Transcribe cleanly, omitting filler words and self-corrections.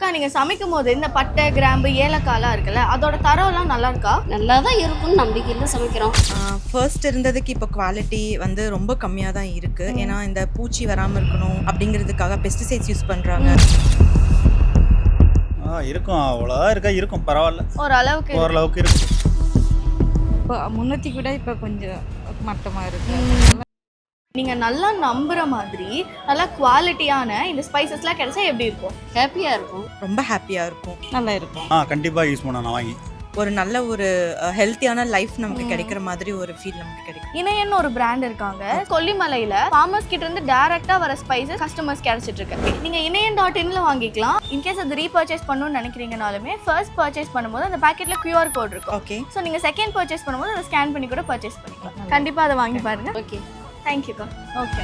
அக்கா நீங்க சமைக்கும் போது இந்த பட்டை கிராம்பு ஏலக்காய்லாம் இருக்குல்ல அதோட தரம்லாம் நல்லா இருக்கா? நல்லா தான் இருக்கும்னு நம்பிக்கையில் சமைக்கிறோம். ஃபர்ஸ்ட் இருந்ததுக்கு இப்போ குவாலிட்டி வந்து ரொம்ப கம்மியாக தான் இருக்குது. ஏன்னா இந்த பூச்சி வராமல் இருக்கணும் அப்படிங்கிறதுக்காக பெஸ்டிசைட்ஸ் யூஸ் பண்ணுறாங்க. இருக்கும் அவ்வளோதான் இருக்கா இருக்கும் பரவாயில்ல ஓரளவுக்கு ஓரளவுக்கு இருக்கும். இப்போ முன்னத்தி கூட இப்போ கொஞ்சம் மட்டமாக இருக்குது. நீங்க நல்லா நம்புற மாதிரி நல்லா குவாலிட்டியான இந்த ஸ்பைசஸ்லாம் கிடைச்சா எப்படி இருக்கும்? ஹாப்பியாக இருக்கும். ரொம்ப ஹாப்பியாக இருக்கும். நல்லா இருக்கும். கண்டிப்பாக யூஸ் பண்ண நான் வாங்கி ஒரு நல்ல ஒரு ஹெல்த்தியான லைஃப் நமக்கு கிடைக்கிற மாதிரி ஒரு ஃபீல் நமக்கு கிடைக்கும். இணையன்னு ஒரு பிராண்ட் இருக்காங்க கொல்லிமலையில ஃபார்மர்ஸ் கிட்ட இருந்து டைரக்டா வர ஸ்பைசஸ் கஸ்டமர்ஸ் கிடைச்சிட்டு இருக்கு. நீங்க இணையன்.inல வாங்கிக்கலாம். இன்கேஸ் அது ரீபர்ச்சேஸ் பண்ணணும்னு நினைக்கிறீங்கனாலுமே ஃபர்ஸ்ட் பர்ச்சேஸ் பண்ணும்போது அந்த பாக்கெட்ல QR கோட் இருக்கும். ஓகே. ஸோ நீங்க செகண்ட் பர்ச்சேஸ் பண்ணும்போது அதை ஸ்கேன் பண்ணி கூட பர்ச்சேஸ் பண்ணிக்கலாம். கண்டிப்பா அதை வாங்கி பாருங்க. ஓகே. தேங்க்யூக்கா. ஓகே.